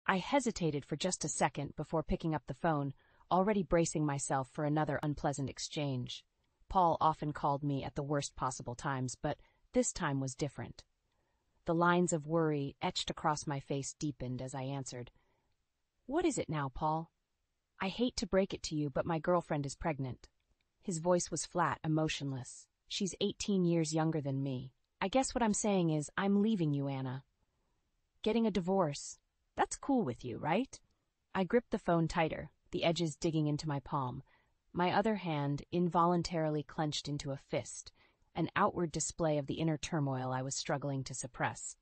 I hesitated for just a second before picking up the phone, already bracing myself for another unpleasant exchange. Paul often called me at the worst possible times, but this time was different. The lines of worry etched across my face deepened as I answered. "What is it now, Paul? I hate to break it to you, but my girlfriend is pregnant." His voice was flat, emotionless. "She's 18 years younger than me. I guess what I'm saying is, I'm leaving you, Anna. Getting a divorce. That's cool with you, right?" I gripped the phone tighter, the edges digging into my palm. My other hand involuntarily clenched into a fist, an outward display of the inner turmoil I was struggling to suppress.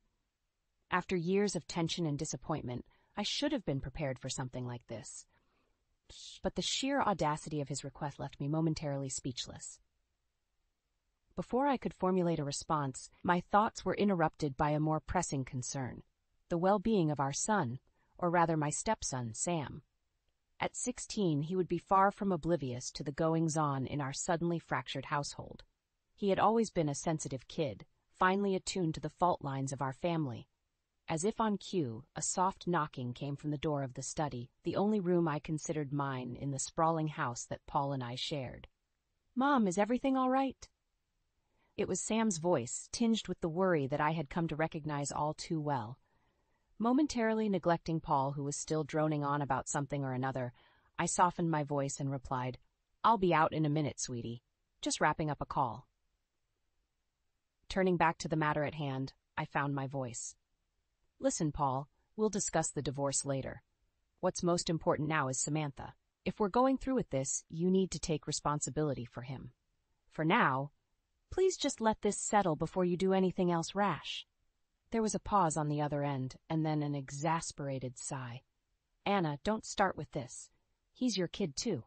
After years of tension and disappointment, I should have been prepared for something like this. But the sheer audacity of his request left me momentarily speechless. Before I could formulate a response, my thoughts were interrupted by a more pressing concern: the well-being of our son, or rather my stepson, Sam. At 16, he would be far from oblivious to the goings-on in our suddenly fractured household. He had always been a sensitive kid, finely attuned to the fault lines of our family. As if on cue, a soft knocking came from the door of the study, the only room I considered mine in the sprawling house that Paul and I shared. "Mom, is everything all right?" It was Sam's voice, tinged with the worry that I had come to recognize all too well. Momentarily neglecting Paul, who was still droning on about something or another, I softened my voice and replied, "I'll be out in a minute, sweetie. Just wrapping up a call." Turning back to the matter at hand, I found my voice. "Listen, Paul, we'll discuss the divorce later. What's most important now is Samantha. If we're going through with this, you need to take responsibility for him. For now, please just let this settle before you do anything else rash." There was a pause on the other end, and then an exasperated sigh. "Anna, don't start with this. He's your kid, too."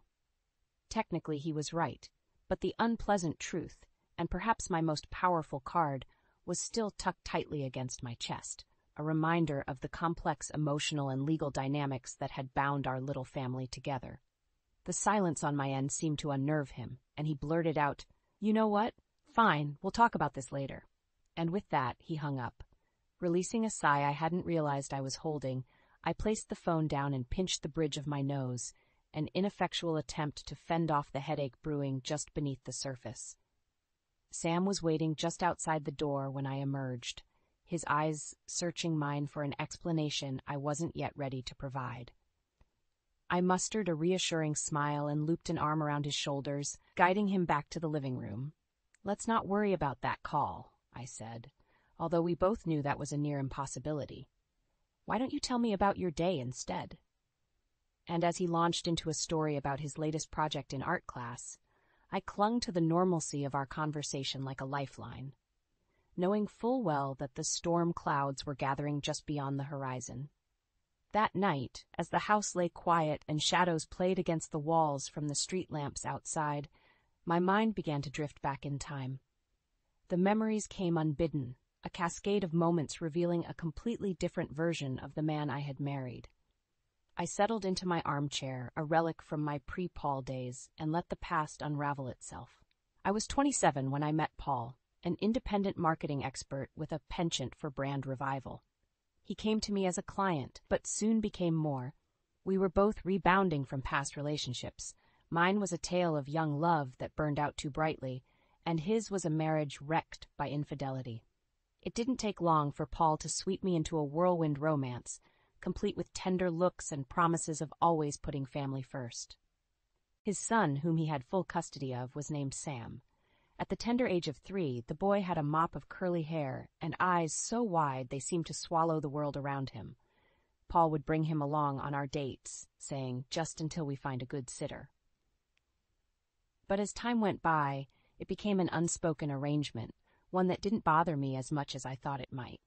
Technically, he was right, but the unpleasant truth, and perhaps my most powerful card, was still tucked tightly against my chest, a reminder of the complex emotional and legal dynamics that had bound our little family together. The silence on my end seemed to unnerve him, and he blurted out, "You know what? Fine, we'll talk about this later." And with that, he hung up. Releasing a sigh I hadn't realized I was holding, I placed the phone down and pinched the bridge of my nose, an ineffectual attempt to fend off the headache brewing just beneath the surface. Sam was waiting just outside the door when I emerged, his eyes searching mine for an explanation I wasn't yet ready to provide. I mustered a reassuring smile and looped an arm around his shoulders, guiding him back to the living room. "Let's not worry about that call," I said, although we both knew that was a near impossibility. "Why don't you tell me about your day instead?" And as he launched into a story about his latest project in art class, I clung to the normalcy of our conversation like a lifeline, knowing full well that the storm clouds were gathering just beyond the horizon. That night, as the house lay quiet and shadows played against the walls from the street lamps outside, my mind began to drift back in time. The memories came unbidden, a cascade of moments revealing a completely different version of the man I had married. I settled into my armchair, a relic from my pre-Paul days, and let the past unravel itself. I was 27 when I met Paul, an independent marketing expert with a penchant for brand revival. He came to me as a client, but soon became more. We were both rebounding from past relationships. Mine was a tale of young love that burned out too brightly, and his was a marriage wrecked by infidelity. It didn't take long for Paul to sweep me into a whirlwind romance, complete with tender looks and promises of always putting family first. His son, whom he had full custody of, was named Sam. At the tender age of 3, the boy had a mop of curly hair and eyes so wide they seemed to swallow the world around him. Paul would bring him along on our dates, saying, "Just until we find a good sitter." But as time went by, it became an unspoken arrangement, one that didn't bother me as much as I thought it might.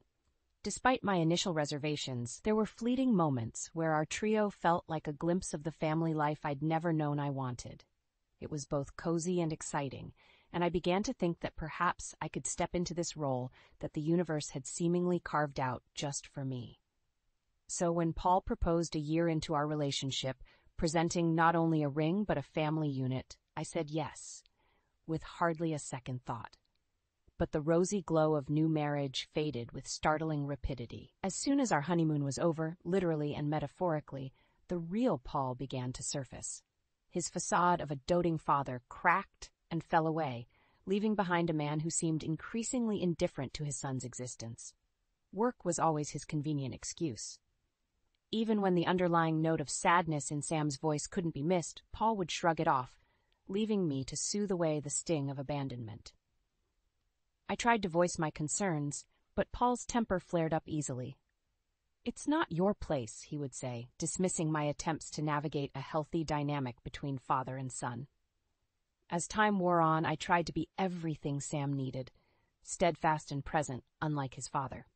Despite my initial reservations, there were fleeting moments where our trio felt like a glimpse of the family life I'd never known I wanted. It was both cozy and exciting, and I began to think that perhaps I could step into this role that the universe had seemingly carved out just for me. So when Paul proposed a year into our relationship, presenting not only a ring but a family unit, I said yes, with hardly a second thought. but the rosy glow of new marriage faded with startling rapidity. As soon as our honeymoon was over, literally and metaphorically, the real Paul began to surface. His facade of a doting father cracked and fell away, leaving behind a man who seemed increasingly indifferent to his son's existence. Work was always his convenient excuse. Even when the underlying note of sadness in Sam's voice couldn't be missed, Paul would shrug it off, leaving me to soothe away the sting of abandonment. I tried to voice my concerns, but Paul's temper flared up easily. "It's not your place," he would say, dismissing my attempts to navigate a healthy dynamic between father and son. As time wore on, I tried to be everything Sam needed, steadfast and present, unlike his father.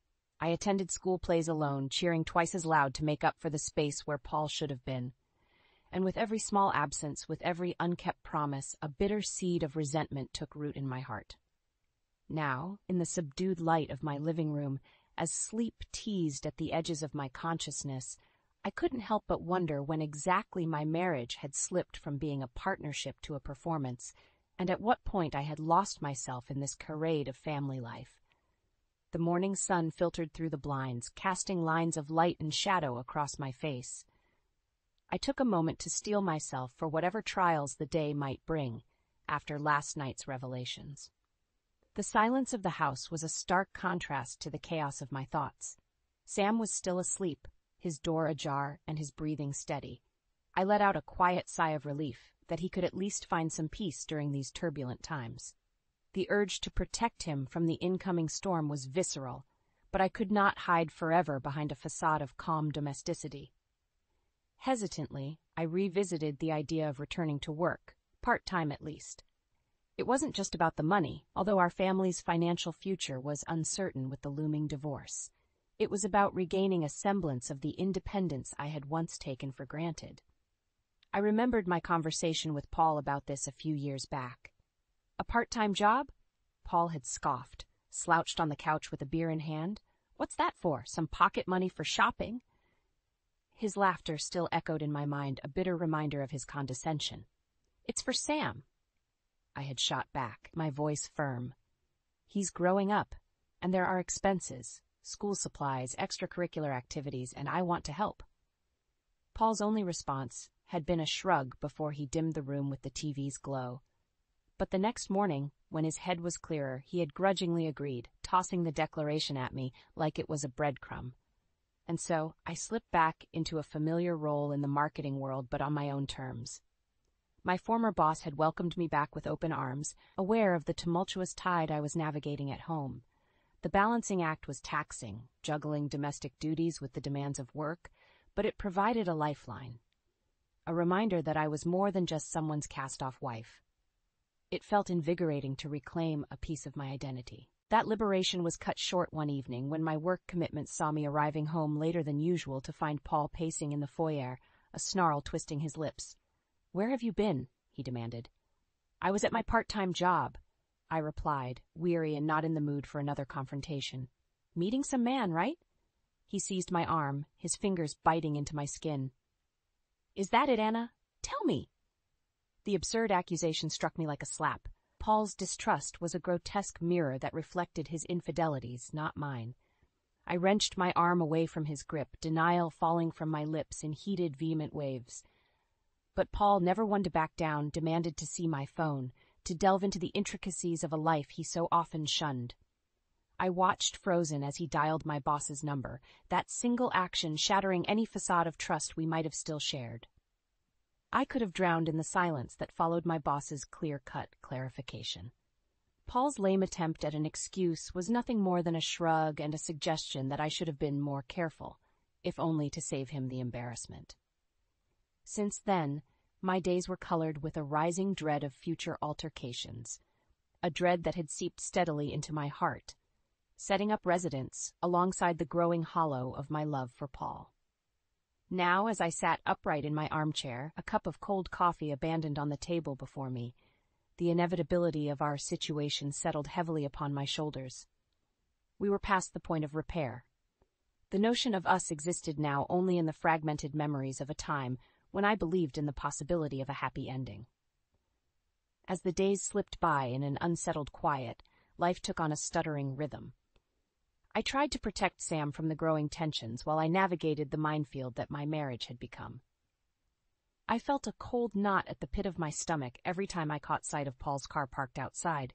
I attended school plays alone, cheering twice as loud to make up for the space where Paul should have been. And with every small absence, with every unkept promise, a bitter seed of resentment took root in my heart. Now, in the subdued light of my living room, as sleep teased at the edges of my consciousness, I couldn't help but wonder when exactly my marriage had slipped from being a partnership to a performance, and at what point I had lost myself in this charade of family life. The morning sun filtered through the blinds, casting lines of light and shadow across my face. I took a moment to steel myself for whatever trials the day might bring, after last night's revelations. The silence of the house was a stark contrast to the chaos of my thoughts. Sam was still asleep, his door ajar and his breathing steady. I let out a quiet sigh of relief that he could at least find some peace during these turbulent times. The urge to protect him from the incoming storm was visceral, but I could not hide forever behind a facade of calm domesticity. Hesitantly, I revisited the idea of returning to work, part-time at least. It wasn't just about the money, although our family's financial future was uncertain with the looming divorce. It was about regaining a semblance of the independence I had once taken for granted. I remembered my conversation with Paul about this a few years back. "A part-time job?" Paul had scoffed, slouched on the couch with a beer in hand. "What's that for? Some pocket money for shopping?" His laughter still echoed in my mind, a bitter reminder of his condescension. "It's for Sam." I had shot back, my voice firm. "He's growing up, and there are expenses, school supplies, extracurricular activities, and I want to help." Paul's only response had been a shrug before he dimmed the room with the TV's glow. But the next morning, when his head was clearer, he had grudgingly agreed, tossing the declaration at me like it was a breadcrumb. And so I slipped back into a familiar role in the marketing world, but on my own terms. My former boss had welcomed me back with open arms, aware of the tumultuous tide I was navigating at home. The balancing act was taxing, juggling domestic duties with the demands of work, but it provided a lifeline. A reminder that I was more than just someone's cast-off wife. It felt invigorating to reclaim a piece of my identity. That liberation was cut short one evening when my work commitments saw me arriving home later than usual to find Paul pacing in the foyer, a snarl twisting his lips. "Where have you been?" he demanded. "I was at my part-time job," I replied, weary and not in the mood for another confrontation. "Meeting some man, right?" He seized my arm, his fingers biting into my skin. "Is that it, Anna? Tell me!" The absurd accusation struck me like a slap. Paul's distrust was a grotesque mirror that reflected his infidelities, not mine. I wrenched my arm away from his grip, denial falling from my lips in heated, vehement waves. But Paul, never one to back down, demanded to see my phone, to delve into the intricacies of a life he so often shunned. I watched frozen as he dialed my boss's number, that single action shattering any facade of trust we might have still shared. I could have drowned in the silence that followed my boss's clear-cut clarification. Paul's lame attempt at an excuse was nothing more than a shrug and a suggestion that I should have been more careful, if only to save him the embarrassment. Since then, my days were colored with a rising dread of future altercations, a dread that had seeped steadily into my heart, setting up residence alongside the growing hollow of my love for Paul. Now, as I sat upright in my armchair, a cup of cold coffee abandoned on the table before me, the inevitability of our situation settled heavily upon my shoulders. We were past the point of repair. The notion of us existed now only in the fragmented memories of a time when I believed in the possibility of a happy ending. As the days slipped by in an unsettled quiet, life took on a stuttering rhythm. I tried to protect Sam from the growing tensions while I navigated the minefield that my marriage had become. I felt a cold knot at the pit of my stomach every time I caught sight of Paul's car parked outside,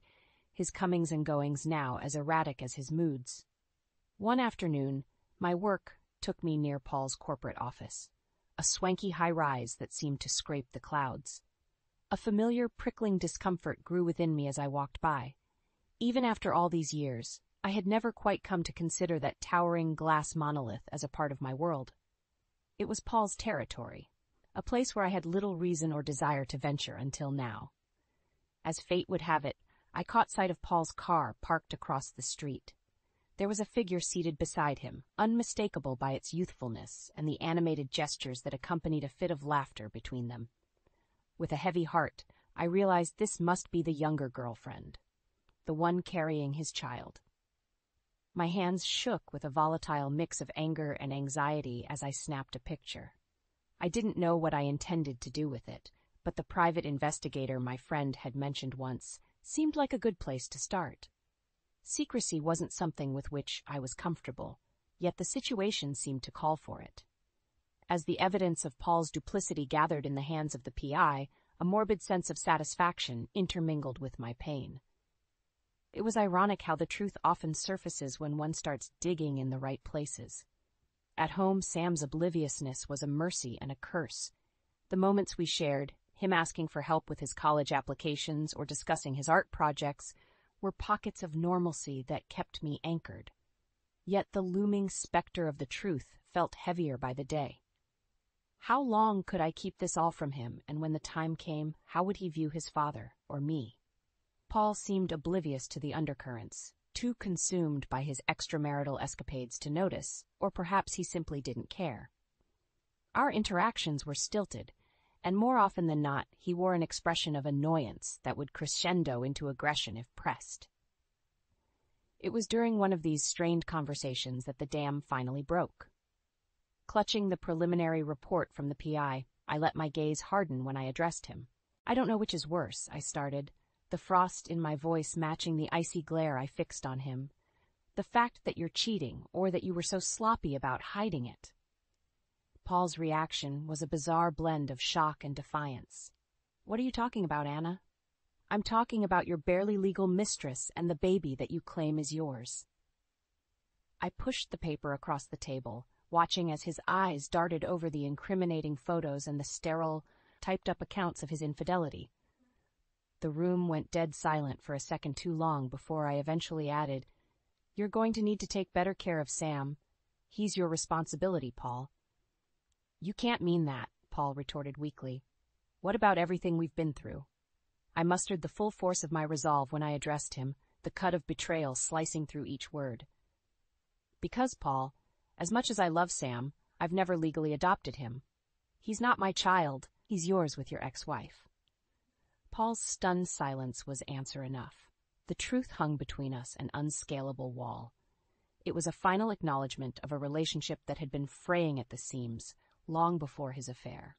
his comings and goings now as erratic as his moods. One afternoon, my work took me near Paul's corporate office, a swanky high-rise that seemed to scrape the clouds. A familiar prickling discomfort grew within me as I walked by. Even after all these years, I had never quite come to consider that towering glass monolith as a part of my world. It was Paul's territory, a place where I had little reason or desire to venture until now. As fate would have it, I caught sight of Paul's car parked across the street. There was a figure seated beside him, unmistakable by its youthfulness and the animated gestures that accompanied a fit of laughter between them. With a heavy heart, I realized this must be the younger girlfriend, the one carrying his child. My hands shook with a volatile mix of anger and anxiety as I snapped a picture. I didn't know what I intended to do with it, but the private investigator my friend had mentioned once seemed like a good place to start. Secrecy wasn't something with which I was comfortable, yet the situation seemed to call for it. As the evidence of Paul's duplicity gathered in the hands of the PI, a morbid sense of satisfaction intermingled with my pain. It was ironic how the truth often surfaces when one starts digging in the right places. At home, Sam's obliviousness was a mercy and a curse. The moments we shared, him asking for help with his college applications or discussing his art projects, were pockets of normalcy that kept me anchored. Yet the looming specter of the truth felt heavier by the day. How long could I keep this all from him, and when the time came, how would he view his father or me? Paul seemed oblivious to the undercurrents, too consumed by his extramarital escapades to notice, or perhaps he simply didn't care. Our interactions were stilted, and more often than not, he wore an expression of annoyance that would crescendo into aggression if pressed. It was during one of these strained conversations that the dam finally broke. Clutching the preliminary report from the PI, I let my gaze harden when I addressed him. "I don't know which is worse," I started, the frost in my voice matching the icy glare I fixed on him. "The fact that you're cheating, or that you were so sloppy about hiding it." Paul's reaction was a bizarre blend of shock and defiance. "What are you talking about, Anna?" "I'm talking about your barely legal mistress and the baby that you claim is yours." I pushed the paper across the table, watching as his eyes darted over the incriminating photos and the sterile, typed-up accounts of his infidelity. The room went dead silent for a second too long before I eventually added, "You're going to need to take better care of Sam. He's your responsibility, Paul." "You can't mean that," Paul retorted weakly. "What about everything we've been through?" I mustered the full force of my resolve when I addressed him, the cut of betrayal slicing through each word. "Because, Paul, as much as I love Sam, I've never legally adopted him. He's not my child, he's yours with your ex-wife." Paul's stunned silence was answer enough. The truth hung between us, an unscalable wall. It was a final acknowledgement of a relationship that had been fraying at the seams long before his affair.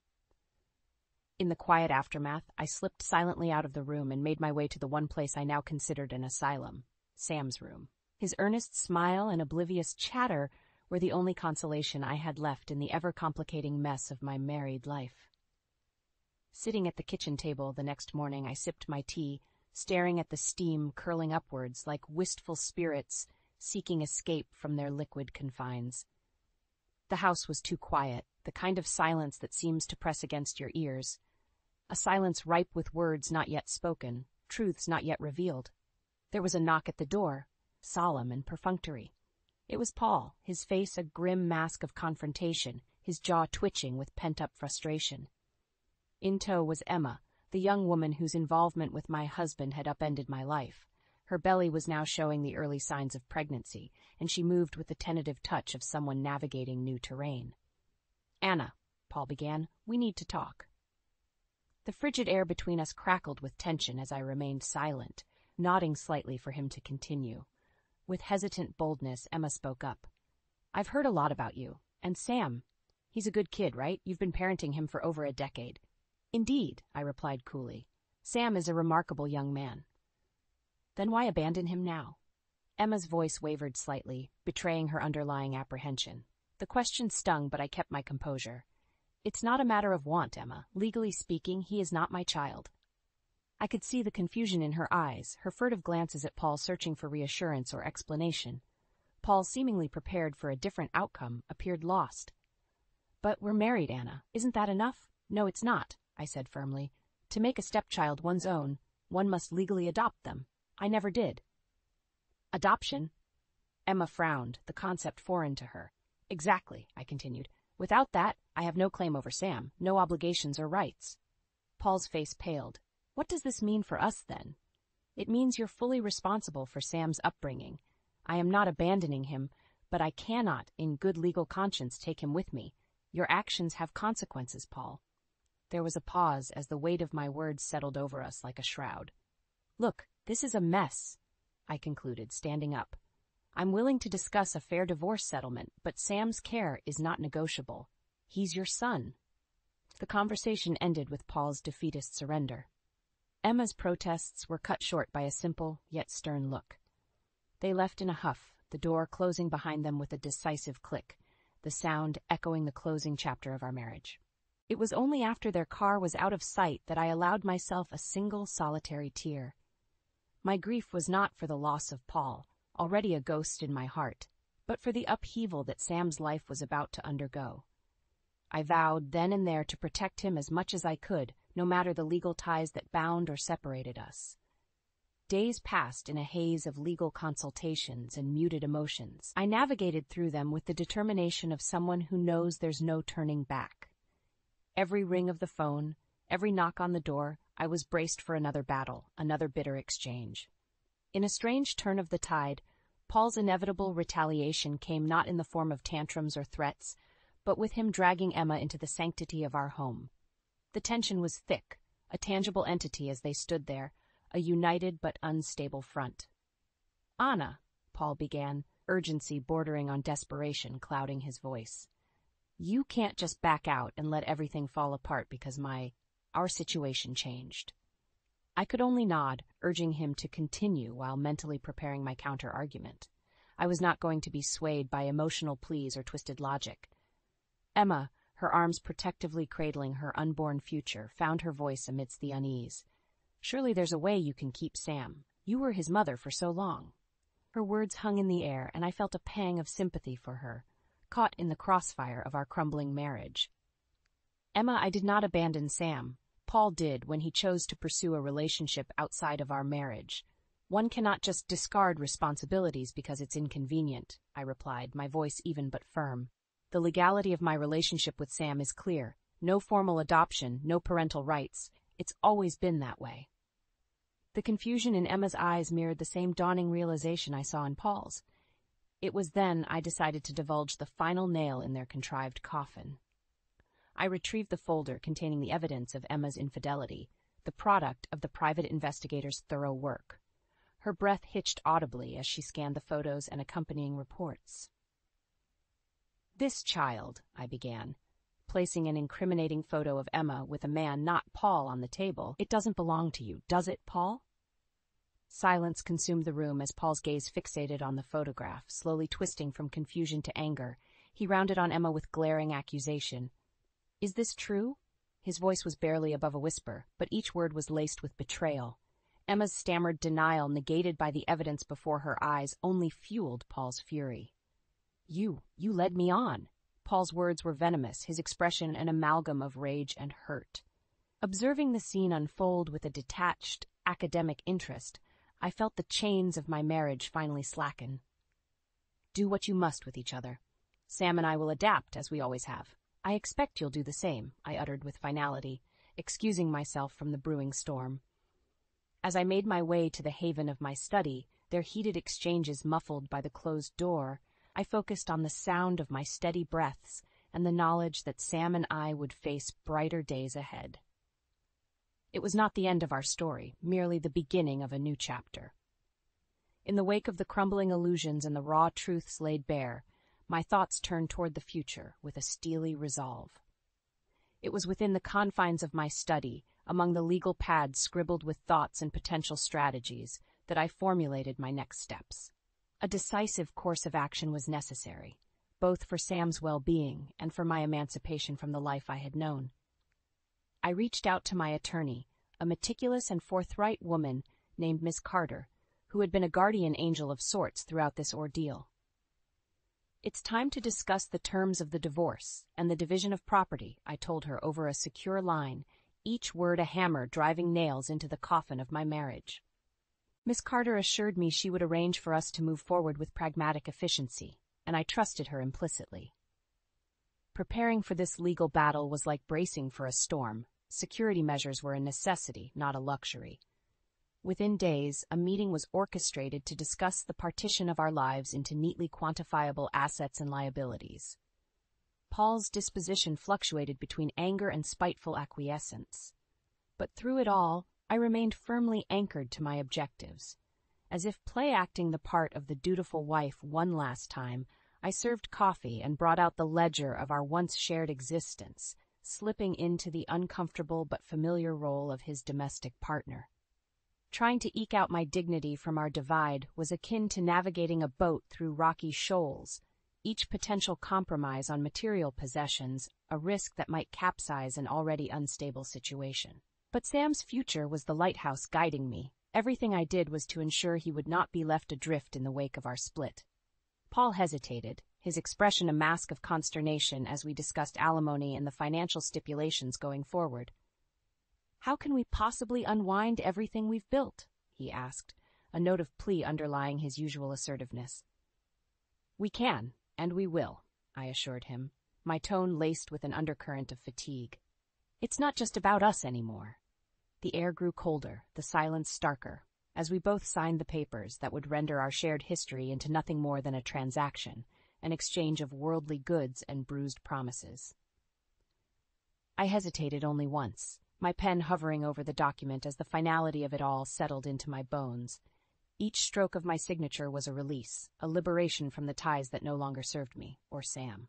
In the quiet aftermath, I slipped silently out of the room and made my way to the one place I now considered an asylum, Sam's room. His earnest smile and oblivious chatter were the only consolation I had left in the ever-complicating mess of my married life. Sitting at the kitchen table the next morning, I sipped my tea, staring at the steam curling upwards like wistful spirits seeking escape from their liquid confines. The house was too quiet, the kind of silence that seems to press against your ears. A silence ripe with words not yet spoken, truths not yet revealed. There was a knock at the door, solemn and perfunctory. It was Paul, his face a grim mask of confrontation, his jaw twitching with pent-up frustration. In tow was Emma, the young woman whose involvement with my husband had upended my life. Her belly was now showing the early signs of pregnancy, and she moved with the tentative touch of someone navigating new terrain. "Anna," Paul began, "we need to talk." The frigid air between us crackled with tension as I remained silent, nodding slightly for him to continue. With hesitant boldness, Emma spoke up. "I've heard a lot about you. And Sam. He's a good kid, right? You've been parenting him for over a decade." "Indeed," I replied coolly. "Sam is a remarkable young man." Then why abandon him now? Emma's voice wavered slightly, betraying her underlying apprehension. The question stung, but I kept my composure. It's not a matter of want, Emma. Legally speaking, he is not my child. I could see the confusion in her eyes, her furtive glances at Paul searching for reassurance or explanation. Paul, seemingly prepared for a different outcome, appeared lost. But we're married, Anna. Isn't that enough? No, it's not, I said firmly. To make a stepchild one's own, one must legally adopt them. I never did. Adoption? Emma frowned, the concept foreign to her. Exactly, I continued. Without that, I have no claim over Sam, no obligations or rights. Paul's face paled. What does this mean for us, then? It means you're fully responsible for Sam's upbringing. I am not abandoning him, but I cannot, in good legal conscience, take him with me. Your actions have consequences, Paul. There was a pause as the weight of my words settled over us like a shroud. Look, this is a mess, I concluded, standing up. I'm willing to discuss a fair divorce settlement, but Sam's care is not negotiable. He's your son. The conversation ended with Paul's defeatist surrender. Emma's protests were cut short by a simple, yet stern look. They left in a huff, the door closing behind them with a decisive click, the sound echoing the closing chapter of our marriage. It was only after their car was out of sight that I allowed myself a single solitary tear. My grief was not for the loss of Paul, already a ghost in my heart, but for the upheaval that Sam's life was about to undergo. I vowed then and there to protect him as much as I could, no matter the legal ties that bound or separated us. Days passed in a haze of legal consultations and muted emotions. I navigated through them with the determination of someone who knows there's no turning back. Every ring of the phone, every knock on the door, I was braced for another battle, another bitter exchange. In a strange turn of the tide, Paul's inevitable retaliation came not in the form of tantrums or threats, but with him dragging Emma into the sanctity of our home. The tension was thick, a tangible entity as they stood there, a united but unstable front. Anna, Paul began, urgency bordering on desperation clouding his voice. You can't just back out and let everything fall apart because our situation changed. I could only nod, urging him to continue while mentally preparing my counter-argument. I was not going to be swayed by emotional pleas or twisted logic. Emma, her arms protectively cradling her unborn future, found her voice amidst the unease. Surely there's a way you can keep Sam. You were his mother for so long. Her words hung in the air, and I felt a pang of sympathy for her, caught in the crossfire of our crumbling marriage. Emma, I did not abandon Sam. Paul did when he chose to pursue a relationship outside of our marriage. One cannot just discard responsibilities because it's inconvenient, I replied, my voice even but firm. The legality of my relationship with Sam is clear. No formal adoption, no parental rights. It's always been that way. The confusion in Emma's eyes mirrored the same dawning realization I saw in Paul's. It was then I decided to divulge the final nail in their contrived coffin. I retrieved the folder containing the evidence of Emma's infidelity, the product of the private investigator's thorough work. Her breath hitched audibly as she scanned the photos and accompanying reports. This child, I began, placing an incriminating photo of Emma with a man, not Paul, on the table. It doesn't belong to you, does it, Paul? Silence consumed the room as Paul's gaze fixated on the photograph, slowly twisting from confusion to anger. He rounded on Emma with glaring accusation. Is this true? His voice was barely above a whisper, but each word was laced with betrayal. Emma's stammered denial, negated by the evidence before her eyes, only fueled Paul's fury. You led me on. Paul's words were venomous, his expression an amalgam of rage and hurt. Observing the scene unfold with a detached, academic interest, I felt the chains of my marriage finally slacken. Do what you must with each other. Sam and I will adapt, as we always have. I expect you'll do the same, I uttered with finality, excusing myself from the brewing storm. As I made my way to the haven of my study, their heated exchanges muffled by the closed door, I focused on the sound of my steady breaths and the knowledge that Sam and I would face brighter days ahead. It was not the end of our story, merely the beginning of a new chapter. In the wake of the crumbling illusions and the raw truths laid bare, my thoughts turned toward the future with a steely resolve. It was within the confines of my study, among the legal pads scribbled with thoughts and potential strategies, that I formulated my next steps. A decisive course of action was necessary, both for Sam's well-being and for my emancipation from the life I had known. I reached out to my attorney, a meticulous and forthright woman named Miss Carter, who had been a guardian angel of sorts throughout this ordeal. "It's time to discuss the terms of the divorce and the division of property," I told her over a secure line, each word a hammer driving nails into the coffin of my marriage. Miss Carter assured me she would arrange for us to move forward with pragmatic efficiency, and I trusted her implicitly. Preparing for this legal battle was like bracing for a storm. Security measures were a necessity, not a luxury. Within days, a meeting was orchestrated to discuss the partition of our lives into neatly quantifiable assets and liabilities. Paul's disposition fluctuated between anger and spiteful acquiescence. But through it all, I remained firmly anchored to my objectives. As if play-acting the part of the dutiful wife one last time, I served coffee and brought out the ledger of our once-shared existence, slipping into the uncomfortable but familiar role of his domestic partner. Trying to eke out my dignity from our divide was akin to navigating a boat through rocky shoals, each potential compromise on material possessions a risk that might capsize an already unstable situation. But Sam's future was the lighthouse guiding me. Everything I did was to ensure he would not be left adrift in the wake of our split. Paul hesitated, his expression a mask of consternation as we discussed alimony and the financial stipulations going forward. "How can we possibly unwind everything we've built?" he asked, a note of plea underlying his usual assertiveness. "We can, and we will," I assured him, my tone laced with an undercurrent of fatigue. "It's not just about us anymore." The air grew colder, the silence starker, as we both signed the papers that would render our shared history into nothing more than a transaction, an exchange of worldly goods and bruised promises. I hesitated only once, my pen hovering over the document as the finality of it all settled into my bones. Each stroke of my signature was a release, a liberation from the ties that no longer served me, or Sam.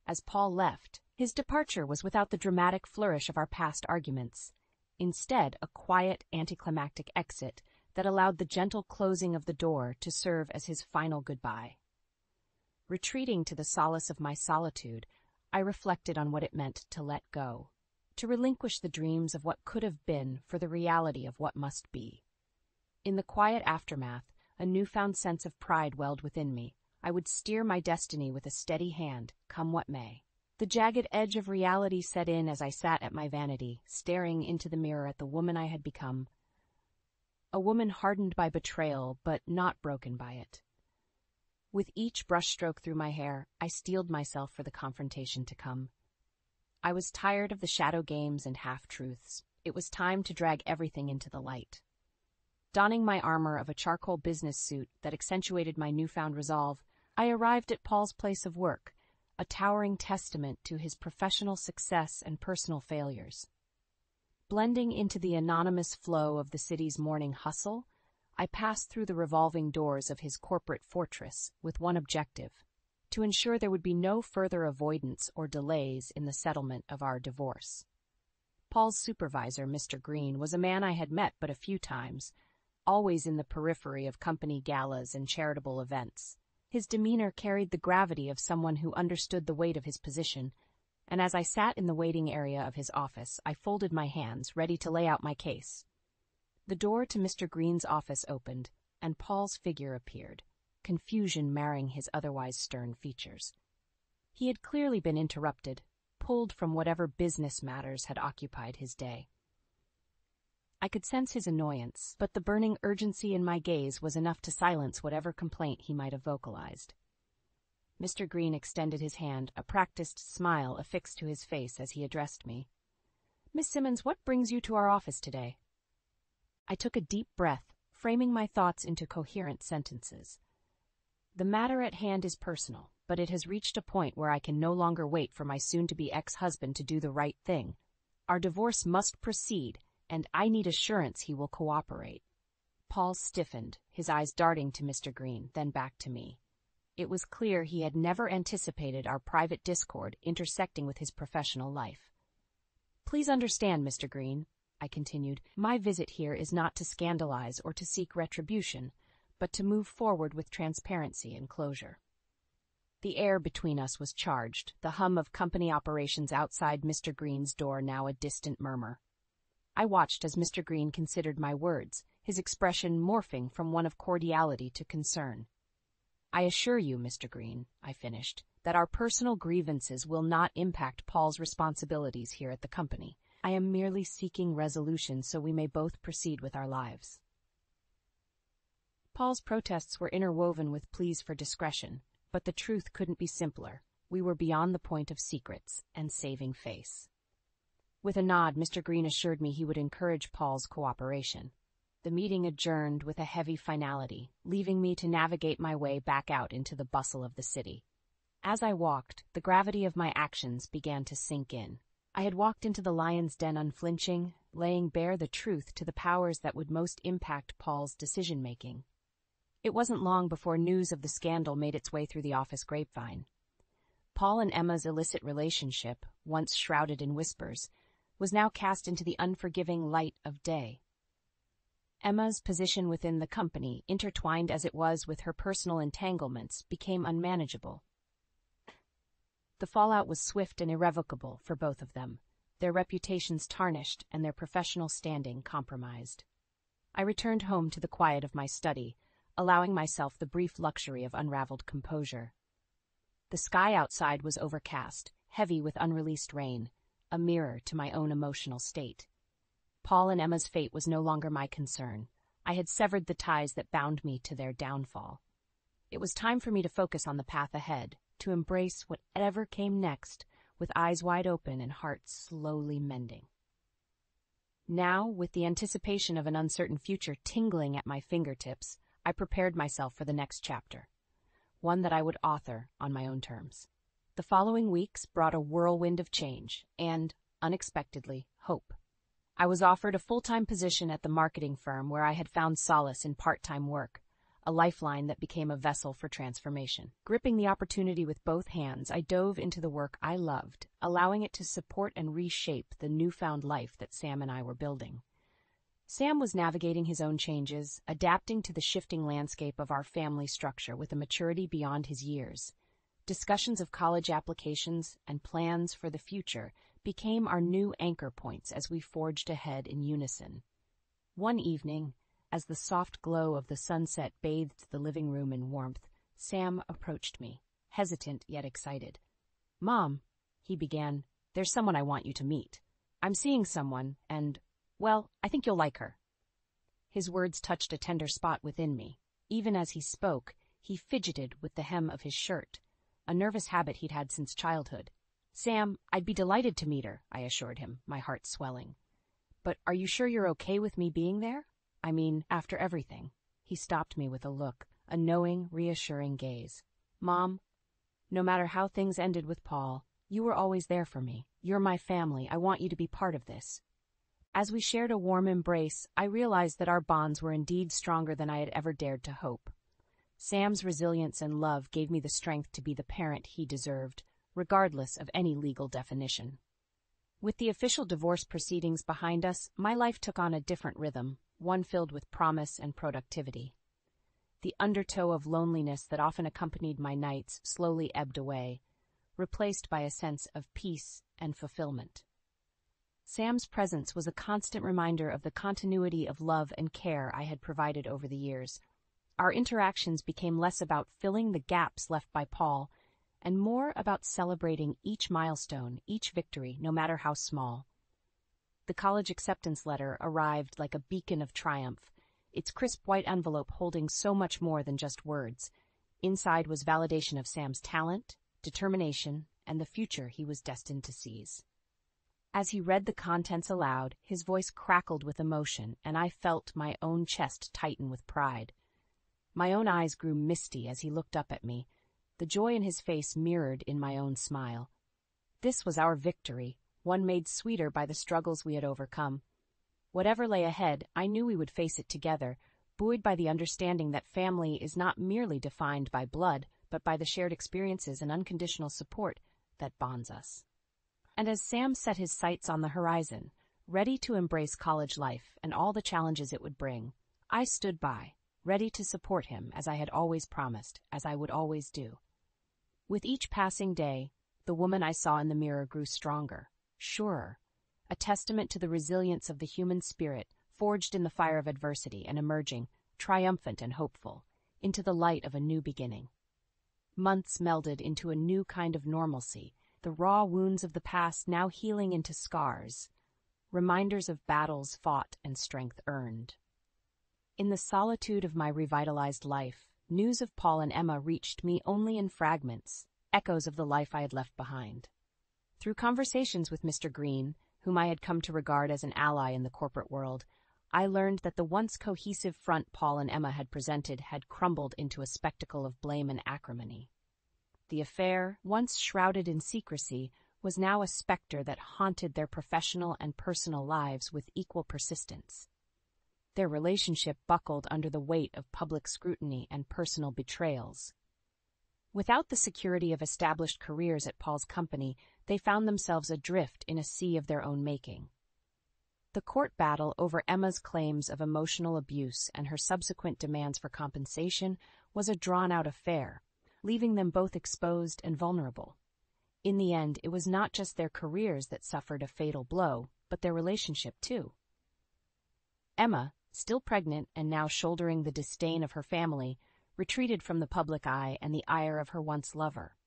As Paul left, his departure was without the dramatic flourish of our past arguments. Instead, a quiet, anticlimactic exit that allowed the gentle closing of the door to serve as his final goodbye. Retreating to the solace of my solitude, I reflected on what it meant to let go, to relinquish the dreams of what could have been for the reality of what must be. In the quiet aftermath, a newfound sense of pride welled within me. I would steer my destiny with a steady hand, come what may. The jagged edge of reality set in as I sat at my vanity, staring into the mirror at the woman I had become. A woman hardened by betrayal, but not broken by it. With each brushstroke through my hair, I steeled myself for the confrontation to come. I was tired of the shadow games and half-truths. It was time to drag everything into the light. Donning my armor of a charcoal business suit that accentuated my newfound resolve, I arrived at Paul's place of work, a towering testament to his professional success and personal failures. Blending into the anonymous flow of the city's morning hustle, I passed through the revolving doors of his corporate fortress with one objective: to ensure there would be no further avoidance or delays in the settlement of our divorce. Paul's supervisor, Mr. Green, was a man I had met but a few times, always in the periphery of company galas and charitable events. His demeanor carried the gravity of someone who understood the weight of his position, and as I sat in the waiting area of his office, I folded my hands, ready to lay out my case. The door to Mr. Green's office opened, and Paul's figure appeared, confusion marring his otherwise stern features. He had clearly been interrupted, pulled from whatever business matters had occupied his day. I could sense his annoyance, but the burning urgency in my gaze was enough to silence whatever complaint he might have vocalized. Mr. Green extended his hand, a practiced smile affixed to his face as he addressed me. "Miss Simmons, what brings you to our office today?" I took a deep breath, framing my thoughts into coherent sentences. The matter at hand is personal, but it has reached a point where I can no longer wait for my soon-to-be ex-husband to do the right thing. Our divorce must proceed, and I need assurance he will cooperate. Paul stiffened, his eyes darting to Mr. Green, then back to me. It was clear he had never anticipated our private discord intersecting with his professional life. "Please understand, Mr. Green, I continued. "My visit here is not to scandalize or to seek retribution, but to move forward with transparency and closure." The air between us was charged, the hum of company operations outside Mr. Green's door now a distant murmur. I watched as Mr. Green considered my words, his expression morphing from one of cordiality to concern. "I assure you, Mr. Green," I finished, "that our personal grievances will not impact Paul's responsibilities here at the company. I am merely seeking resolution so we may both proceed with our lives." Paul's protests were interwoven with pleas for discretion, but the truth couldn't be simpler. We were beyond the point of secrets and saving face. With a nod, Mr. Green assured me he would encourage Paul's cooperation. The meeting adjourned with a heavy finality, leaving me to navigate my way back out into the bustle of the city. As I walked, the gravity of my actions began to sink in. I had walked into the lion's den unflinching, laying bare the truth to the powers that would most impact Paul's decision-making. It wasn't long before news of the scandal made its way through the office grapevine. Paul and Emma's illicit relationship, once shrouded in whispers, was now cast into the unforgiving light of day. Emma's position within the company, intertwined as it was with her personal entanglements, became unmanageable. The fallout was swift and irrevocable for both of them, their reputations tarnished and their professional standing compromised. I returned home to the quiet of my study, allowing myself the brief luxury of unraveled composure. The sky outside was overcast, heavy with unreleased rain, a mirror to my own emotional state. Paul and Emma's fate was no longer my concern. I had severed the ties that bound me to their downfall. It was time for me to focus on the path ahead, to embrace whatever came next, with eyes wide open and heart slowly mending. Now, with the anticipation of an uncertain future tingling at my fingertips, I prepared myself for the next chapter, one that I would author on my own terms. The following weeks brought a whirlwind of change and, unexpectedly, hope. I was offered a full-time position at the marketing firm where I had found solace in part-time work, a lifeline that became a vessel for transformation. Gripping the opportunity with both hands, I dove into the work I loved, allowing it to support and reshape the newfound life that Sam and I were building. Sam was navigating his own changes, adapting to the shifting landscape of our family structure with a maturity beyond his years. Discussions of college applications and plans for the future became our new anchor points as we forged ahead in unison. One evening, as the soft glow of the sunset bathed the living room in warmth, Sam approached me, hesitant yet excited. "Mom," he began, "there's someone I want you to meet. I'm seeing someone, and, well, I think you'll like her." His words touched a tender spot within me. Even as he spoke, he fidgeted with the hem of his shirt, a nervous habit he'd had since childhood. "Sam, I'd be delighted to meet her," I assured him, my heart swelling. "But are you sure you're okay with me being there? I mean, after everything." He stopped me with a look, a knowing, reassuring gaze. "Mom, no matter how things ended with Paul, you were always there for me. You're my family. I want you to be part of this." As we shared a warm embrace, I realized that our bonds were indeed stronger than I had ever dared to hope. Sam's resilience and love gave me the strength to be the parent he deserved, regardless of any legal definition. With the official divorce proceedings behind us, my life took on a different rhythm, one filled with promise and productivity. The undertow of loneliness that often accompanied my nights slowly ebbed away, replaced by a sense of peace and fulfillment. Sam's presence was a constant reminder of the continuity of love and care I had provided over the years. Our interactions became less about filling the gaps left by Paul and more about celebrating each milestone, each victory, no matter how small. The college acceptance letter arrived like a beacon of triumph, its crisp white envelope holding so much more than just words. Inside was validation of Sam's talent, determination, and the future he was destined to seize. As he read the contents aloud, his voice crackled with emotion, and I felt my own chest tighten with pride. My own eyes grew misty as he looked up at me, the joy in his face mirrored in my own smile. This was our victory, one made sweeter by the struggles we had overcome. Whatever lay ahead, I knew we would face it together, buoyed by the understanding that family is not merely defined by blood, but by the shared experiences and unconditional support that bonds us. And as Sam set his sights on the horizon, ready to embrace college life and all the challenges it would bring. I stood by, ready to support him as I had always promised, as I would always do. With each passing day, the woman I saw in the mirror grew stronger, surer, a testament to the resilience of the human spirit forged in the fire of adversity and emerging, triumphant and hopeful, into the light of a new beginning. Months melded into a new kind of normalcy, the raw wounds of the past now healing into scars, reminders of battles fought and strength earned. In the solitude of my revitalized life, news of Paul and Emma reached me only in fragments, echoes of the life I had left behind. Through conversations with Mr. Green, whom I had come to regard as an ally in the corporate world, I learned that the once cohesive front Paul and Emma had presented had crumbled into a spectacle of blame and acrimony. The affair, once shrouded in secrecy, was now a specter that haunted their professional and personal lives with equal persistence. Their relationship buckled under the weight of public scrutiny and personal betrayals. Without the security of established careers at Paul's company, they found themselves adrift in a sea of their own making. The court battle over Emma's claims of emotional abuse and her subsequent demands for compensation was a drawn-out affair, leaving them both exposed and vulnerable. In the end, it was not just their careers that suffered a fatal blow, but their relationship too. Emma, still pregnant and now shouldering the disdain of her family, retreated from the public eye and the ire of her once lover.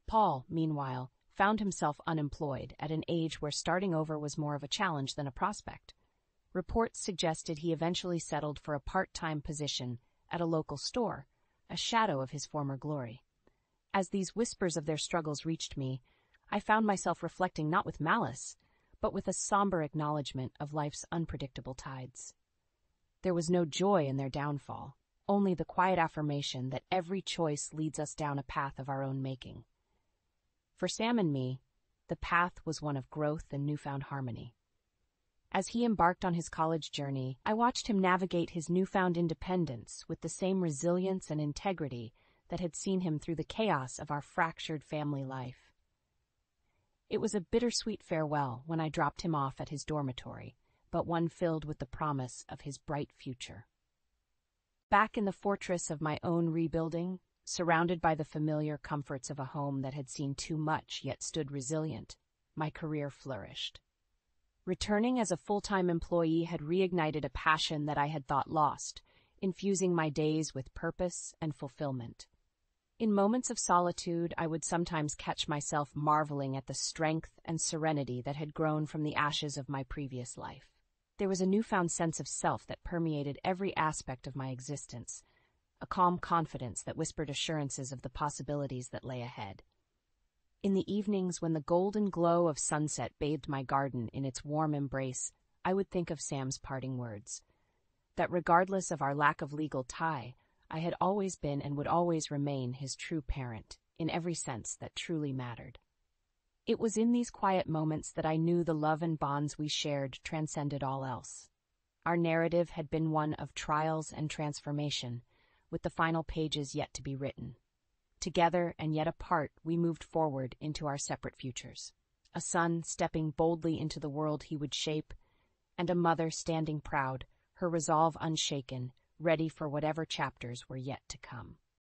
Paul, meanwhile, found himself unemployed at an age where starting over was more of a challenge than a prospect. Reports suggested he eventually settled for a part-time position at a local store, a shadow of his former glory. As these whispers of their struggles reached me, I found myself reflecting not with malice, but with a somber acknowledgement of life's unpredictable tides. There was no joy in their downfall, only the quiet affirmation that every choice leads us down a path of our own making. For Sam and me, the path was one of growth and newfound harmony. As he embarked on his college journey, I watched him navigate his newfound independence with the same resilience and integrity that had seen him through the chaos of our fractured family life. It was a bittersweet farewell when I dropped him off at his dormitory, but one filled with the promise of his bright future. Back in the fortress of my own rebuilding, surrounded by the familiar comforts of a home that had seen too much yet stood resilient, my career flourished. Returning as a full-time employee had reignited a passion that I had thought lost, infusing my days with purpose and fulfillment. In moments of solitude, I would sometimes catch myself marveling at the strength and serenity that had grown from the ashes of my previous life. There was a newfound sense of self that permeated every aspect of my existence, a calm confidence that whispered assurances of the possibilities that lay ahead. In the evenings when the golden glow of sunset bathed my garden in its warm embrace, I would think of Sam's parting words, that regardless of our lack of legal tie, I had always been and would always remain his true parent, in every sense that truly mattered. It was in these quiet moments that I knew the love and bonds we shared transcended all else. Our narrative had been one of trials and transformation, with the final pages yet to be written. Together and yet apart, we moved forward into our separate futures. A son stepping boldly into the world he would shape, and a mother standing proud, her resolve unshaken, ready for whatever chapters were yet to come.